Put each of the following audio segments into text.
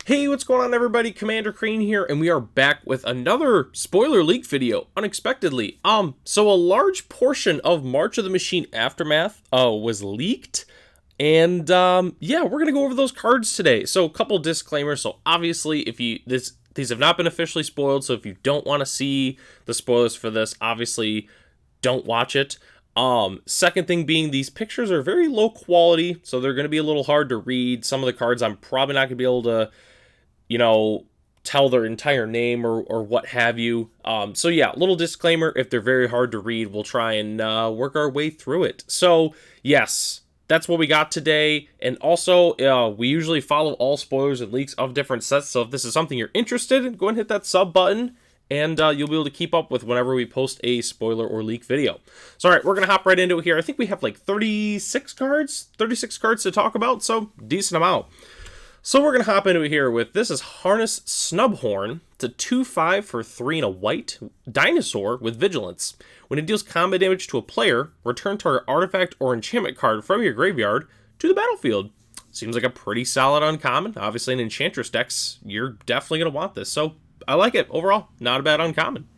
Hey, what's going on everybody? Commander Crane here, and we are back with another spoiler leak video, unexpectedly. So a large portion of March of the Machine Aftermath was leaked, and yeah, we're gonna go over those cards today. So a couple disclaimers. So obviously, if you these have not been officially spoiled, so if you don't want to see the spoilers for this, obviously don't watch it. Second thing being, these pictures are very low quality, so they're going to be a little hard to read. Some of the cards I'm probably not going to be able to, tell their entire name or what have you. So yeah, little disclaimer, if they're very hard to read, we'll try and work our way through it. So yes, that's what we got today. And also, we usually follow all spoilers and leaks of different sets, so if this is something you're interested in, go and hit that sub button, and you'll be able to keep up with whenever we post a spoiler or leak video. So, all right, we're going to hop right into it here. I think we have like 36 cards to talk about, so decent amount. So we're going to hop into it here with, this is Harness Snubhorn. It's a 2/5 for 3 and a white dinosaur with vigilance. When it deals combat damage to a player, return target artifact or enchantment card from your graveyard to the battlefield. Seems like a pretty solid uncommon. Obviously in Enchantress decks, you're definitely going to want this. So I like it overall. Not a bad uncommon.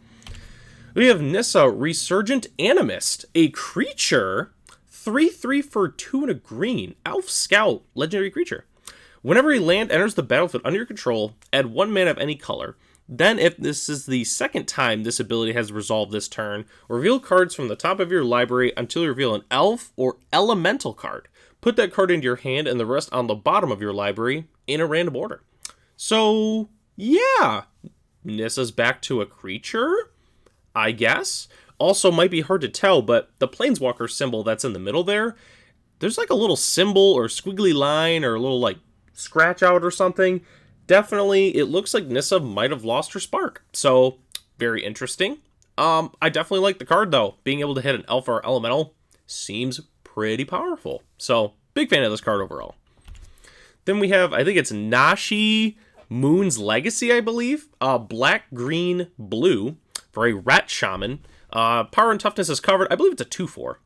We have Nissa, Resurgent Animist, a creature, 3/3 for 2 and a green, Elf Scout, legendary creature. Whenever a land enters the battlefield under your control, add 1 mana of any color. Then, if this is the second time this ability has resolved this turn, reveal cards from the top of your library until you reveal an elf or elemental card. Put that card into your hand and the rest on the bottom of your library in a random order. So, yeah, Nissa's back to a creature, I guess. Also, might be hard to tell, but the Planeswalker symbol that's in the middle there's like a little symbol or squiggly line or a little like scratch out or something. Definitely, it looks like Nissa might have lost her spark. So, very interesting. I definitely like the card though. Being able to hit an elf or elemental seems pretty powerful. So, big fan of this card overall. Then we have, I think it's Nashi Moon's Legacy, I believe. Black, green, blue for a rat shaman. Power and toughness is covered. I believe it's a 2/4.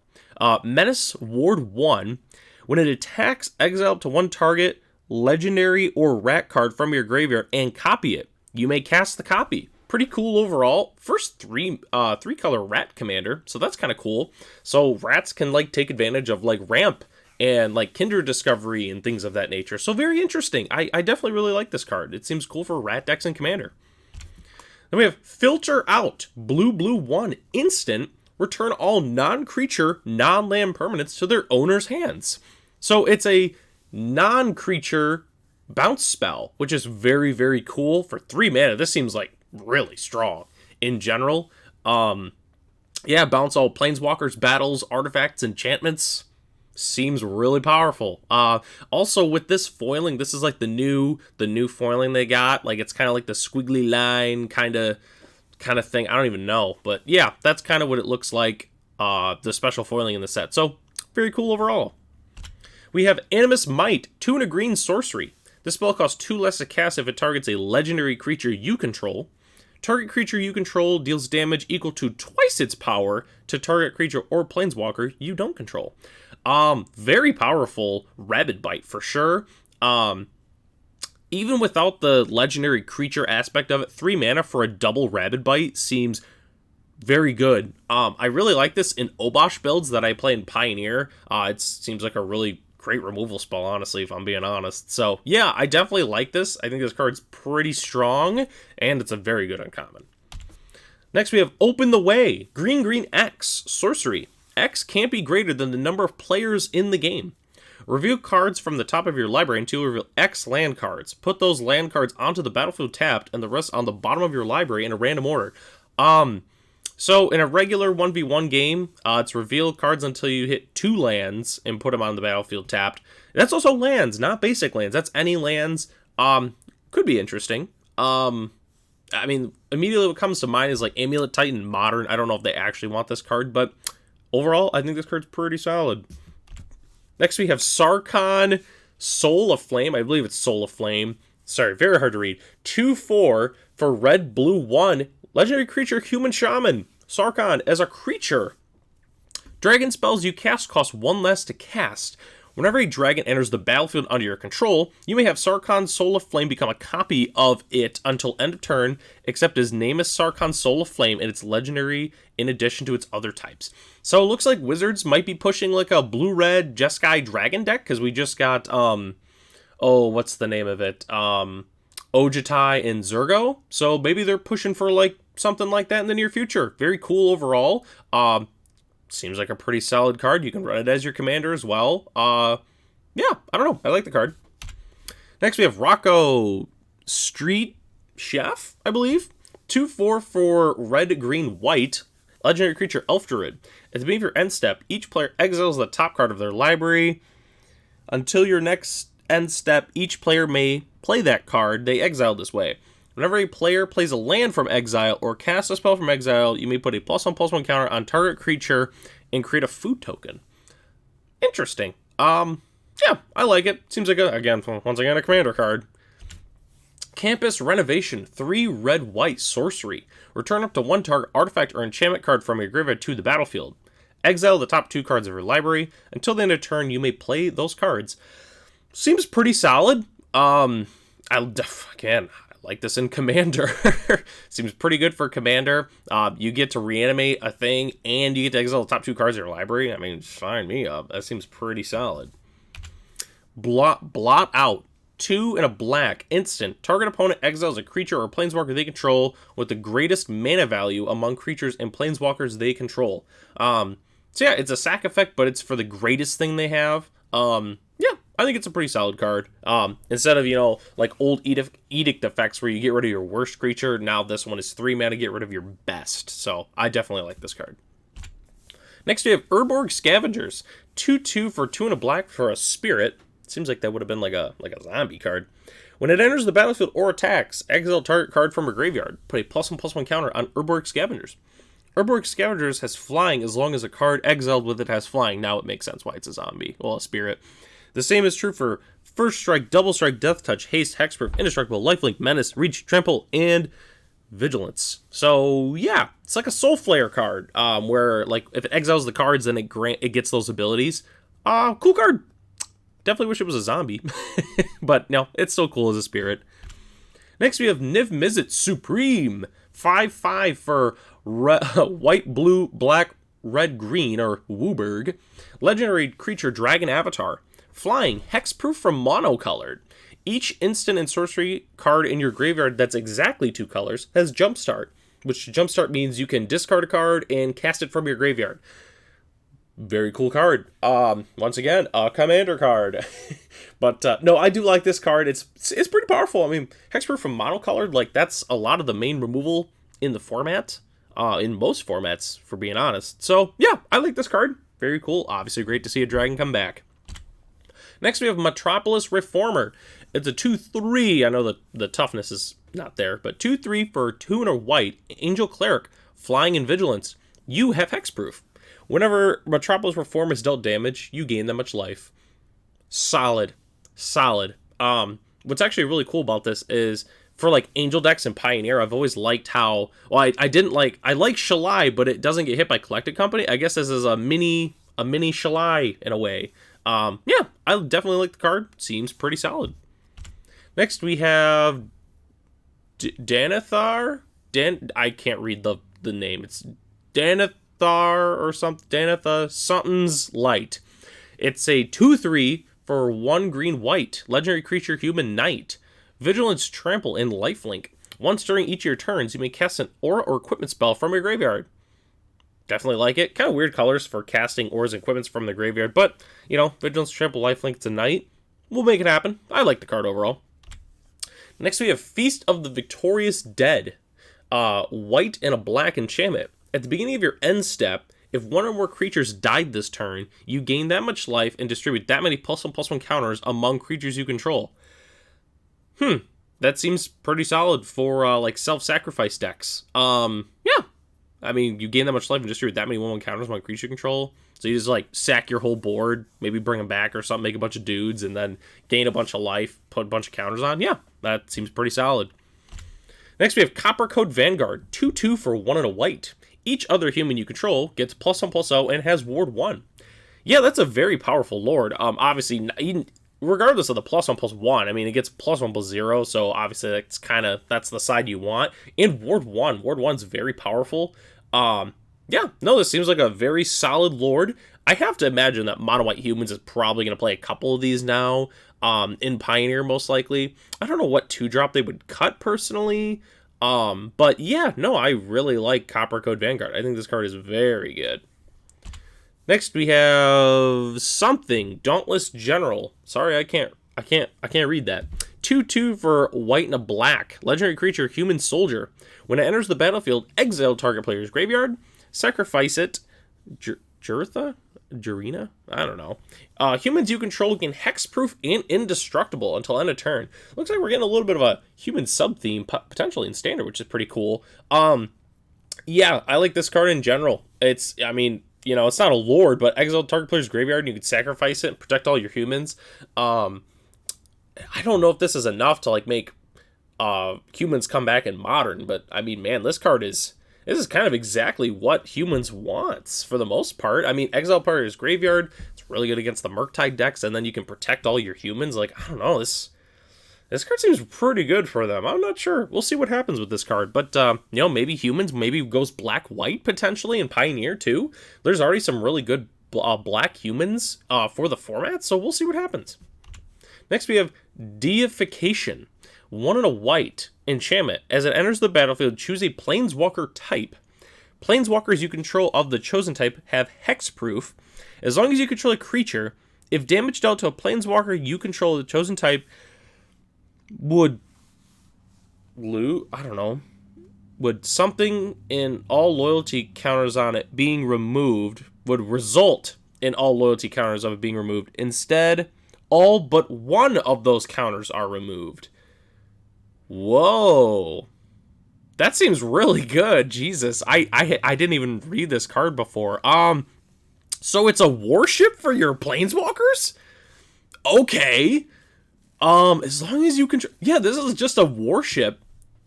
Menace Ward 1. When it attacks, exile up to one target legendary or rat card from your graveyard and copy it. You may cast the copy. Pretty cool overall. First three color rat commander, so that's kind of cool. So rats can like take advantage of like ramp and like Kindred Discovery and things of that nature. So very interesting. I definitely really like this card. It seems cool for rat decks and commander. Then we have Filter Out, blue 1 instant. Return all non-creature, non-land permanents to their owner's hands. So it's a non-creature bounce spell, which is very, very cool for 3 mana. This seems like really strong in general. Yeah, bounce all planeswalkers, battles, artifacts, enchantments. Seems really powerful. Also with this foiling, this is like the new foiling they got. Like it's kind of like the squiggly line kind of thing. I don't even know, but yeah, that's kind of what it looks like. The special foiling in the set. So very cool overall. We have Animus Might, 2 and a green sorcery. This spell costs 2 less to cast if it targets a legendary creature you control. Target creature you control deals damage equal to twice its power to target creature or planeswalker you don't control. Very powerful Rabid Bite for sure. Even without the legendary creature aspect of it, 3 mana for a double Rabid Bite seems very good. I really like this in Obosh builds that I play in Pioneer. It seems like a really great removal spell, honestly, if I'm being honest. So, yeah, I definitely like this. I think this card's pretty strong, and it's a very good uncommon. Next, we have Open the Way, green X, sorcery. X can't be greater than the number of players in the game. Review cards from the top of your library until you reveal X land cards. Put those land cards onto the battlefield tapped, and the rest on the bottom of your library in a random order. So in a regular 1v1 game, it's reveal cards until you hit 2 lands and put them on the battlefield tapped. That's also lands, not basic lands. That's any lands. Could be interesting. I mean, immediately what comes to mind is like Amulet Titan Modern. I don't know if they actually want this card, but overall, I think this card's pretty solid. Next, we have Sarkhan, Soul of Flame. I believe it's Soul of Flame. Sorry, very hard to read. 2/4 for red, blue 1. Legendary creature, human shaman. Sarkhan, as a creature. Dragon spells you cast cost 1 less to cast. Whenever a dragon enters the battlefield under your control, you may have Sarkhan's Soul of Flame become a copy of it until end of turn, except his name is Sarkhan's Soul of Flame and it's legendary in addition to its other types. So it looks like Wizards might be pushing like a blue-red Jeskai Dragon deck, because we just got, what's the name of it? Ojutai and Zurgo. So maybe they're pushing for like something like that in the near future. Very cool overall. Seems like a pretty solid card. You can run it as your commander as well. Yeah, I don't know. I like the card. Next, we have Rocco Street Chef, I believe. 2/4 for red, green, white. Legendary creature, Elf Druid. At the beginning of your end step, each player exiles the top card of their library. Until your next end step, each player may play that card they exiled this way. Whenever a player plays a land from exile or casts a spell from exile, you may put a +1/+1 counter on target creature and create a food token. Interesting. Yeah, I like it. Seems like, once again, a commander card. Campus Renovation, 3 red-white sorcery. Return up to 1 target artifact or enchantment card from your graveyard to the battlefield. Exile the top 2 cards of your library. Until the end of turn, you may play those cards. Seems pretty solid. I like this in Commander. Seems pretty good for Commander. You get to reanimate a thing, and you get to exile the top 2 cards of your library. I mean, sign me up. That seems pretty solid. Blot Out. 2 and a black. Instant. Target opponent exiles a creature or planeswalker they control with the greatest mana value among creatures and planeswalkers they control. So yeah, it's a sack effect, but it's for the greatest thing they have. Yeah, I think it's a pretty solid card. Instead of, like old edict effects where you get rid of your worst creature, now this one is 3 mana, get rid of your best. So I definitely like this card. Next we have Urborg Scavengers. 2/2 for 2 and a black for a spirit. Seems like that would have been like a zombie card. When it enters the battlefield or attacks, exile target card from a graveyard. Put a +1/+1 counter on Urborg Scavengers. Urborg Scavengers has flying as long as a card exiled with it has flying. Now it makes sense why it's a zombie. Well, a spirit. The same is true for First Strike, Double Strike, Death Touch, Haste, Hexproof, Indestructible, Lifelink, Menace, Reach, Trample, and Vigilance. So yeah, it's like a Soul Flare card, where like if it exiles the cards, then it gets those abilities. Cool card. Definitely wish it was a zombie, but no, it's still cool as a spirit. Next we have Niv Mizzet Supreme. 5/5 for white, blue, black, red, green, or Wooburg. Legendary creature Dragon Avatar. Flying, hexproof from monocolored. Each instant and sorcery card in your graveyard that's exactly 2 colors has Jumpstart, which Jumpstart means you can discard a card and cast it from your graveyard. Very cool card. Once again, a commander card. But no, I do like this card. It's pretty powerful. I mean, hexproof from monocolored, like that's a lot of the main removal in the format. In most formats, for being honest. So yeah, I like this card. Very cool. Obviously great to see a dragon come back. Next we have Metropolis Reformer. It's a 2/3. I know the toughness is not there, but 2/3 for 2 and a white. Angel Cleric, flying and vigilance. You have hexproof. Whenever Metropolis Reform is dealt damage, you gain that much life. Solid. What's actually really cool about this is for like Angel decks and Pioneer, I've always liked how, well, I like Shalai, but it doesn't get hit by Collected Company. I guess this is a mini Shalai in a way. Yeah, I definitely like the card. Seems pretty solid. Next we have Danithar. I can't read the name. It's Danithar or something. Danitha something's light. It's a 2/3 for 1 green white. Legendary creature human knight. Vigilance, Trample, and Lifelink. Once during each of your turns, you may cast an aura or equipment spell from your graveyard. Definitely like it. Kind of weird colors for casting auras and equipments from the graveyard, but, Vigilance, Trample, Lifelink, it's a knight. We'll make it happen. I like the card overall. Next we have Feast of the Victorious Dead. White and a black enchantment. At the beginning of your end step, if one or more creatures died this turn, you gain that much life and distribute that many +1/+1 counters among creatures you control. That seems pretty solid for like self-sacrifice decks. Yeah. I mean, you gain that much life and distribute that many 1/1 counters among creature control. So you just like sack your whole board, maybe bring them back or something, make a bunch of dudes, and then gain a bunch of life, put a bunch of counters on. Yeah, that seems pretty solid. Next we have Copper Code Vanguard. 2/2 for 1 and a white. Each other human you control gets +1/+0 and has Ward 1. Yeah, that's a very powerful lord. Obviously, regardless of the +1/+1, I mean, it gets +1/+0, so obviously that's the side you want. And Ward 1's very powerful. Yeah, no, this seems like a very solid lord. I have to imagine that Mono White Humans is probably going to play a couple of these now, in Pioneer most likely. I don't know what 2-drop they would cut personally. But yeah, no, I really like Copper Code Vanguard. I think this card is very good. Next we have something Dauntless General. Sorry, I can't read that. 2/2 for white and a black. Legendary creature, human soldier. When it enters the battlefield, exile target player's graveyard, sacrifice it. Jurina? I don't know. Humans you control gain hexproof and indestructible until end of turn. Looks like we're getting a little bit of a human sub-theme, potentially in standard, which is pretty cool. Yeah, I like this card in general. I mean, you know, it's not a lord, but exile target player's graveyard, and you can sacrifice it and protect all your humans. I don't know if this is enough to, like, make humans come back in Modern, but, I mean, man, this is kind of exactly what humans wants for the most part. I mean, exile player's graveyard, it's really good against the Murktide decks, and then you can protect all your humans. Like, I don't know, this card seems pretty good for them. I'm not sure. We'll see what happens with this card. But, you know, maybe humans, maybe goes black-white potentially in Pioneer too. There's already some really good black humans for the format, so we'll see what happens. Next, we have Deification. 1 and a white. Enchantment. As it enters the battlefield, choose a Planeswalker type. Planeswalkers you control of the chosen type have hexproof. As long as you control a creature, if damage dealt to a Planeswalker you control of the chosen type would something in all loyalty counters on it being removed would result in all loyalty counters of it being removed. Instead, all but one of those counters are removed. Whoa. That seems really good. Jesus. I didn't even read this card before. So it's a warship for your Planeswalkers? Okay. As long as you control... Yeah, this is just a warship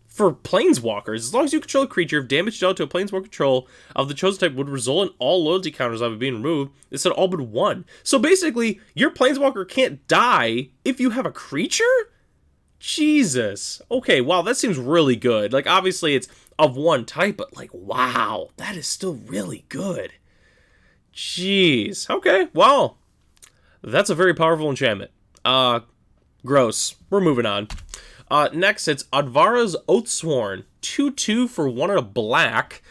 for Planeswalkers. As long as you control a creature, if damage dealt to a Planeswalker control of the chosen type would result in all loyalty counters of it being removed, it said all but one. So basically, your Planeswalker can't die if you have a creature? Jesus. Okay, wow, that seems really good. Like, obviously, it's of one type, but, like, wow, that is still really good. Jeez. Okay, well, that's a very powerful enchantment. Gross. We're moving on. Next, it's Advara's Oathsworn. 2/2 for 1 and a black.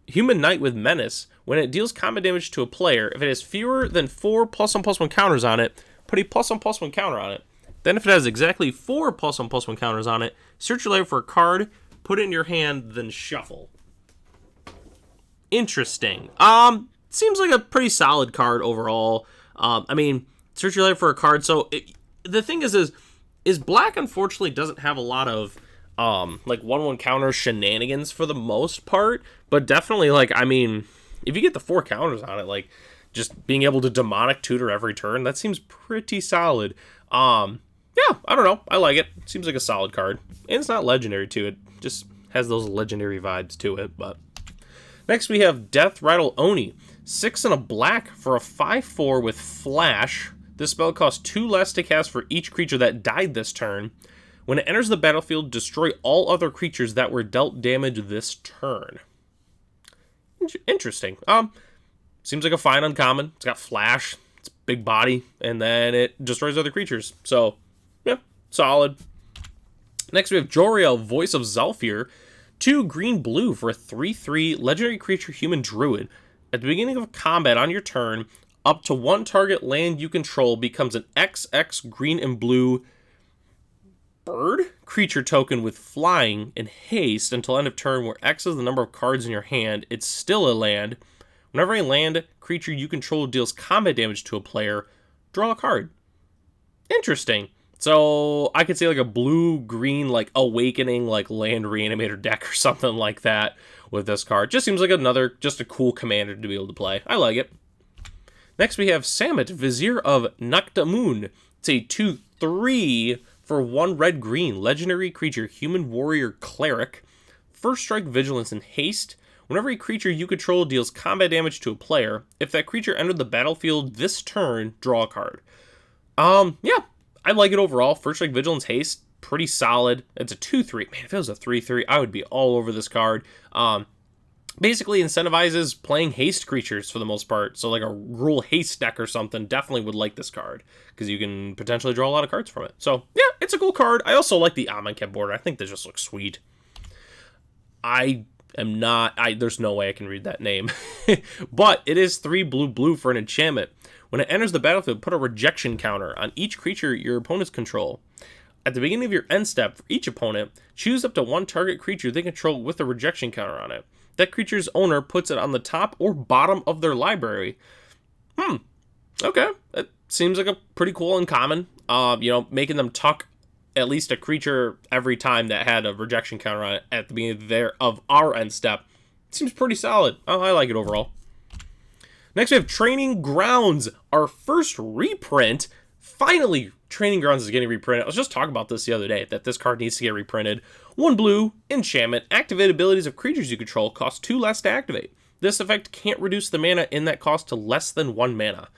Human Knight with Menace. When it deals combat damage to a player, if it has fewer than 4 +1/+1 counters on it, put a +1/+1 counter on it. Then if it has exactly 4 +1/+1 counters on it, search your library for a card, put it in your hand, then shuffle. Interesting. Seems like a pretty solid card overall. I mean, search your library for a card, so... The thing is black unfortunately doesn't have a lot of like 1/1 counter shenanigans for the most part, but definitely, like, I mean, if you get the 4 counters on it, like just being able to demonic tutor every turn, that seems pretty solid. Yeah, I don't know, I like it. Seems like a solid card, and it's not legendary too. It just has those legendary vibes to it. But next we have Death Rattle Oni. 6 and a black for a 5/4 with flash. This spell costs 2 less to cast for each creature that died this turn. When it enters the battlefield, destroy all other creatures that were dealt damage this turn. Interesting. Seems like a fine uncommon. It's got flash, it's big body, and then it destroys other creatures. So, yeah, solid. Next we have Joriel, Voice of Zhalfir. 2 green-blue for a 3/3 legendary creature human druid. At the beginning of combat on your turn, up to 1 target land you control becomes an XX green and blue bird creature token with flying and haste until end of turn, where X is the number of cards in your hand. It's still a land. Whenever a land creature you control deals combat damage to a player, draw a card. Interesting. So I could say like a blue-green, like Awakening, like land reanimator deck or something like that with this card. Just seems like just a cool commander to be able to play. I like it. Next we have Samut, Vizier of Naktamun. It's a 2/3 for 1 red-green legendary creature, human warrior cleric. First strike, vigilance, and haste. Whenever a creature you control deals combat damage to a player, if that creature entered the battlefield this turn, draw a card. Yeah, I like it overall. First Strike Vigilance Haste, pretty solid. It's a 2/3. Man, if it was a 3/3, I would be all over this card. Basically incentivizes playing haste creatures for the most part. So like a Rule Haste deck or something definitely would like this card because you can potentially draw a lot of cards from it. So yeah, it's a cool card. I also like the Amonkhet border. I think they just look sweet. There's no way I can read that name. But it is 3 blue for an enchantment. When it enters the battlefield, put a rejection counter on each creature your opponents control. At the beginning of your end step, for each opponent, choose up to one target creature they control with a rejection counter on it. That creature's owner puts it on the top or bottom of their library. Okay. It seems like a pretty cool uncommon. Making them tuck at least a creature every time that had a rejection counter on it at the beginning of our end step. Seems pretty solid. I like it overall. Next we have Training Grounds, our first reprint. Finally, Training Grounds is getting reprinted. I was just talking about this the other day, that this card needs to get reprinted. 1 blue, enchantment, activate abilities of creatures you control, cost 2 less to activate. This effect can't reduce the mana in that cost to less than 1 mana.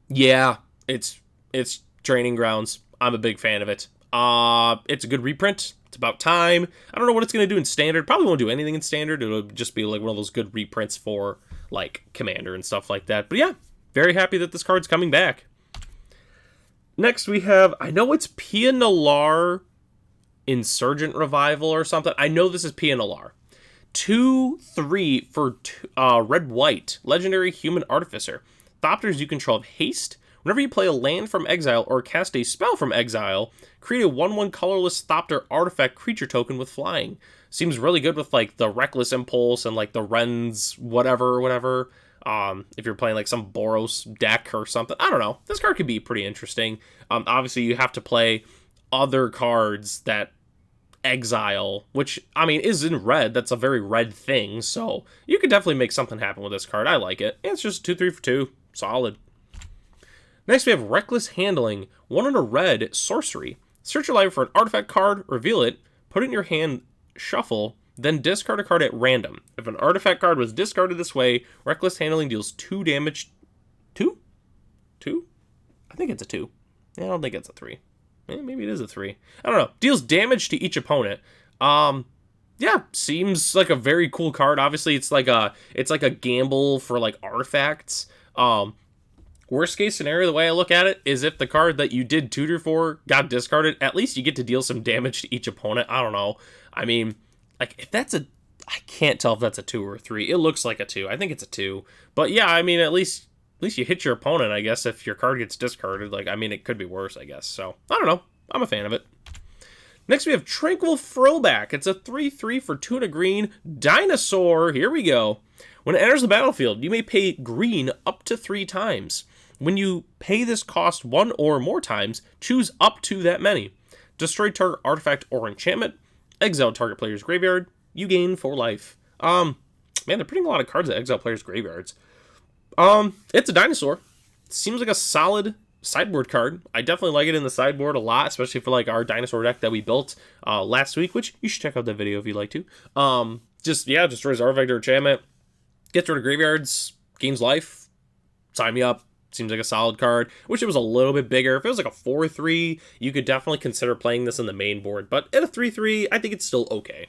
Yeah, it's Training Grounds. I'm a big fan of it. It's a good reprint. It's about time. I don't know what it's going to do in Standard. Probably won't do anything in Standard. It'll just be like one of those good reprints for like Commander and stuff like that. But yeah, very happy that this card's coming back. Next we have, I know it's Pia Nalaar Insurgent Revival or something. I know this is Pia Nalaar. 2/3 for red-white. Legendary Human Artificer. Thopters you control have haste. Whenever you play a land from exile or cast a spell from exile, create a 1/1 colorless Thopter artifact creature token with flying. Seems really good with like the Reckless Impulse and like the Wren's whatever. If you're playing like some Boros deck or something. I don't know. This card could be pretty interesting. Obviously you have to play other cards that exile, which, I mean, is in red. That's a very red thing, so you could definitely make something happen with this card. I like it. It's just 2/3 for 2. Solid. Next, we have Reckless Handling. 1 in a red, sorcery. Search your library for an artifact card, reveal it, put it in your hand, shuffle, then discard a card at random. If an artifact card was discarded this way, Reckless Handling deals 2 damage. 2? 2? I think it's a 2. I don't think it's a 3. Maybe it is a 3. I don't know. Deals damage to each opponent. Yeah, seems like a very cool card. Obviously, it's like a gamble for like artifacts. Worst case scenario, the way I look at it, is if the card that you did tutor for got discarded, at least you get to deal some damage to each opponent. I don't know. I mean, like, if that's I can't tell if that's a 2 or a 3. It looks like a 2. I think it's a 2. But yeah, I mean, at least you hit your opponent, I guess, if your card gets discarded. Like, I mean, it could be worse, I guess. So, I don't know. I'm a fan of it. Next, we have Tranquil Frillback. It's a 3/3 for 2 and a green. Dinosaur. Here we go. When it enters the battlefield, you may pay green up to 3 times. When you pay this cost 1 or more times, choose up to that many. Destroy target artifact or enchantment. Exile target player's graveyard. You gain 4 life. Man, they're putting a lot of cards at exile players' graveyards. It's a dinosaur. Seems like a solid sideboard card. I definitely like it in the sideboard a lot, especially for like our dinosaur deck that we built last week, which you should check out that video if you'd like to. Destroys artifact or enchantment. Gets rid of graveyards. Gains life. Sign me up. Seems like a solid card. Wish it was a little bit bigger. If it was like a 4/3, you could definitely consider playing this in the main board. But at a 3/3, I think it's still okay.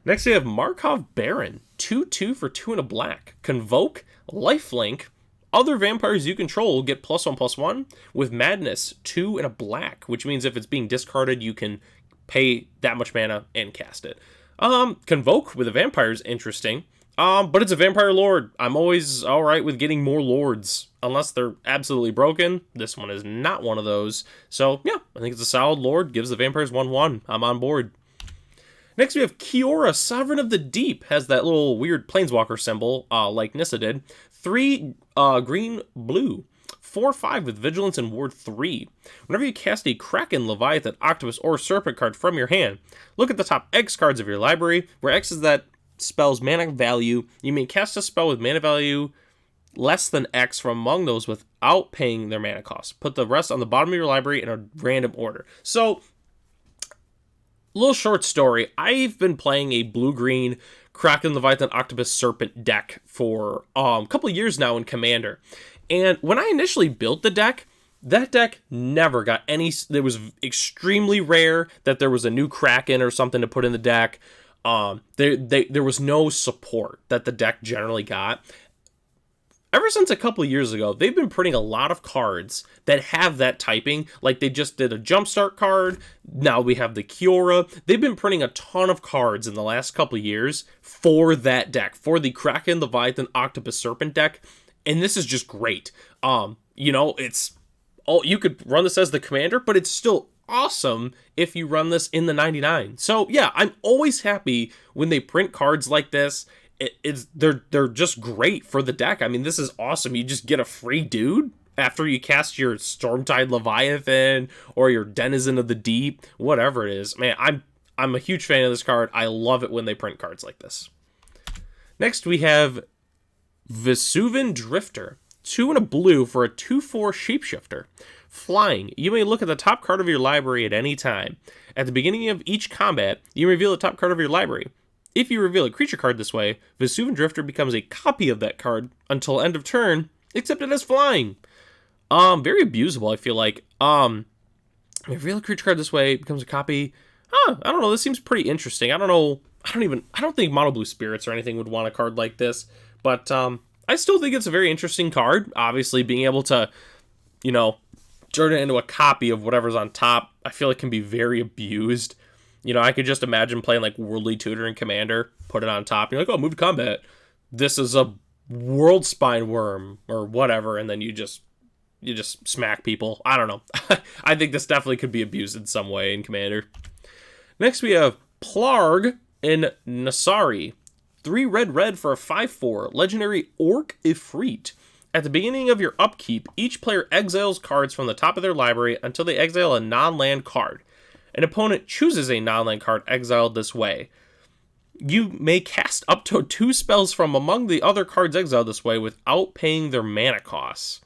Next, we have Markov Baron. 2/2 for 2 and a black. Convoke, lifelink. Other vampires you control get +1/+1 with Madness, 2 and a black, which means if it's being discarded, you can pay that much mana and cast it. Convoke with a vampire is interesting. But it's a vampire lord. I'm always alright with getting more lords, unless they're absolutely broken. This one is not one of those. So, yeah, I think it's a solid lord. Gives the vampires 1/1. I'm on board. Next, we have Kiora, Sovereign of the Deep. Has that little weird planeswalker symbol, like Nissa did. 3 green, blue. 4/5 with Vigilance and Ward 3. Whenever you cast a Kraken, Leviathan, Octopus, or Serpent card from your hand, look at the top X cards of your library, where X is that spell's mana value. You may cast a spell with mana value less than X from among those without paying their mana cost. Put the rest on the bottom of your library in a random order. So, Little short story. I've been playing a blue-green Kraken, Leviathan, Octopus, Serpent deck for a couple of years now in Commander. And when I initially built the deck, that deck never got any... It was extremely rare that there was a new Kraken or something to put in the deck. There was no support that the deck generally got. Ever since a couple of years ago, they've been printing a lot of cards that have that typing. Like they just did a Jumpstart card. Now we have the Kiora. They've been printing a ton of cards in the last couple of years for that deck, for the Kraken, Leviathan, Octopus, Serpent deck. And this is just great. It's you could run this as the commander, but it's still awesome if you run this in the 99. So yeah, I'm always happy when they print cards like this. They're just great for the deck. I mean, this is awesome. You just get a free dude after you cast your Stormtide Leviathan or your Denizen of the Deep, whatever it is. Man, I'm a huge fan of this card. I love it when they print cards like this. Next, we have Vesuvan Drifter. 2 and a blue for a 2/4 Shapeshifter. Flying. You may look at the top card of your library at any time. At the beginning of each combat, you reveal the top card of your library. If you reveal a creature card this way, Vesuvan Drifter becomes a copy of that card until end of turn, except it has flying. Very abusable, I feel like. Reveal a creature card this way, it becomes a copy. I don't know, this seems pretty interesting. I don't think Mono Blue Spirits or anything would want a card like this, but I still think it's a very interesting card. Obviously, being able to, turn it into a copy of whatever's on top, I feel it can be very abused. I could just imagine playing like Worldly Tutor and Commander, put it on top, and you're like, oh, move to combat. This is a World Spine Worm or whatever, and then you just smack people. I don't know. I think this definitely could be abused in some way in Commander. Next we have Plarg in Nasari. 3 red for a 5/4 legendary Orc Ifrit. At the beginning of your upkeep, each player exiles cards from the top of their library until they exile a non-land card. An opponent chooses a non-land card exiled this way. You may cast up to 2 spells from among the other cards exiled this way without paying their mana costs.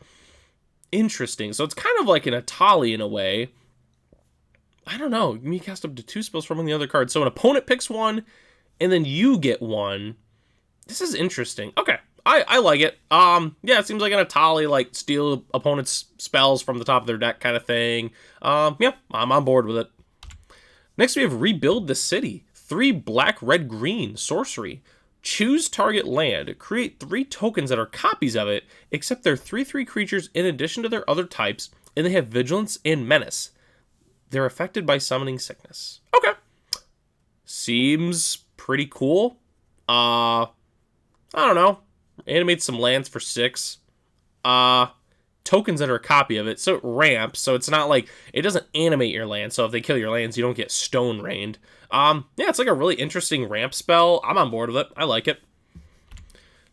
Interesting. So it's kind of like an Atali in a way. I don't know. You may cast up to 2 spells from among the other cards. So an opponent picks one, and then you get one. This is interesting. Okay. I like it. Yeah, it seems like an Atali, like steal opponent's spells from the top of their deck kind of thing. Yeah, I'm on board with it. Next, we have Rebuild the City. 3 black, red, green, sorcery. Choose target land. Create 3 tokens that are copies of it, except they're 3/3 creatures in addition to their other types, and they have vigilance and menace. They're affected by summoning sickness. Okay. Seems pretty cool. I don't know. Animate some lands for 6. Tokens that are a copy of it, so it ramps, so it's not like, it doesn't animate your land, so if they kill your lands, you don't get stone rained. Yeah, it's like a really interesting ramp spell. I'm on board with it. I like it.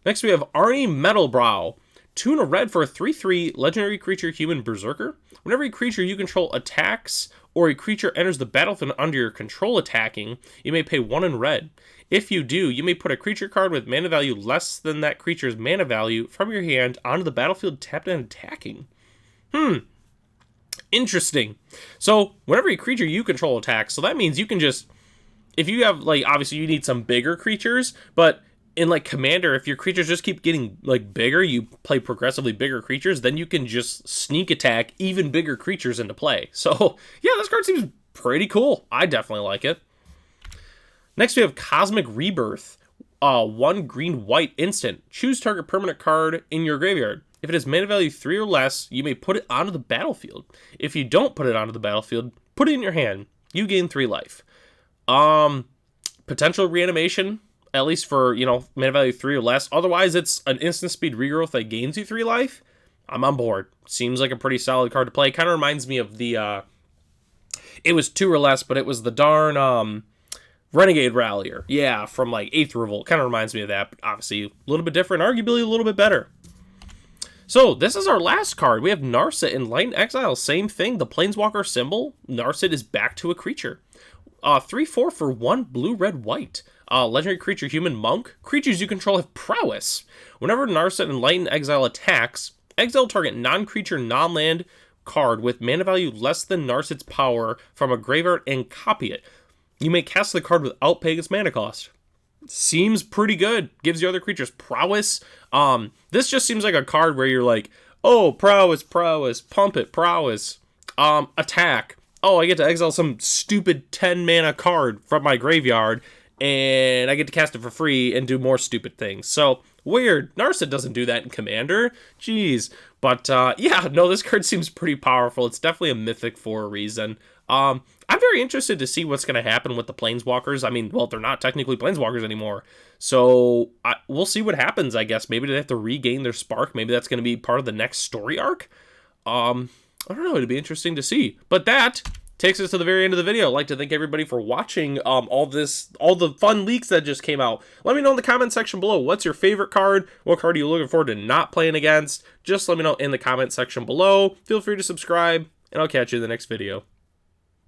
Next we have Arni Metalbrow. 2 and a red for a 3/3 legendary creature human berserker. Whenever a creature you control attacks, or a creature enters the battlefield under your control attacking, you may pay 1 in red. If you do, you may put a creature card with mana value less than that creature's mana value from your hand onto the battlefield tapped and attacking. Interesting. So, whenever a creature you control attacks, so that means you can just, if you have, like, obviously you need some bigger creatures, but in, like, Commander, if your creatures just keep getting, like, bigger, you play progressively bigger creatures, then you can just sneak attack even bigger creatures into play. So, yeah, this card seems pretty cool. I definitely like it. Next, we have Cosmic Rebirth. 1 green-white instant. Choose target permanent card in your graveyard. If it has mana value 3 or less, you may put it onto the battlefield. If you don't put it onto the battlefield, put it in your hand. You gain 3 life. Potential reanimation, at least for, mana value 3 or less. Otherwise, it's an instant speed regrowth that gains you 3 life. I'm on board. Seems like a pretty solid card to play. Kind of reminds me of the, it was 2 or less, but it was the darn, Renegade Rallier. Yeah, from like 8th Revolt. Kind of reminds me of that, but obviously a little bit different, arguably a little bit better. So, this is our last card. We have Narset in Light and Exile. Same thing, the Planeswalker symbol. Narset is back to a creature. 3/4 for 1 blue, red, white. Legendary creature, human monk. Creatures you control have prowess. Whenever Narset in Light and Exile attacks, exile target non-creature, non-land card with mana value less than Narset's power from a graveyard and copy it. You may cast the card without paying its mana cost. Seems pretty good. Gives your other creatures prowess. This just seems like a card where you're like, oh, prowess, prowess, pump it, prowess. Attack. Oh, I get to exile some stupid 10 mana card from my graveyard, and I get to cast it for free and do more stupid things. So, weird. Narset doesn't do that in Commander. Jeez. But, yeah, no, this card seems pretty powerful. It's definitely a mythic for a reason. I'm very interested to see what's going to happen with the Planeswalkers. I mean, well, they're not technically Planeswalkers anymore. So, we'll see what happens, I guess. Maybe they have to regain their spark. Maybe that's going to be part of the next story arc. I don't know, it'd be interesting to see. But that takes us to the very end of the video. I'd like to thank everybody for watching all the fun leaks that just came out. Let me know in the comment section below. What's your favorite card? What card are you looking forward to not playing against? Just let me know in the comment section below. Feel free to subscribe, and I'll catch you in the next video.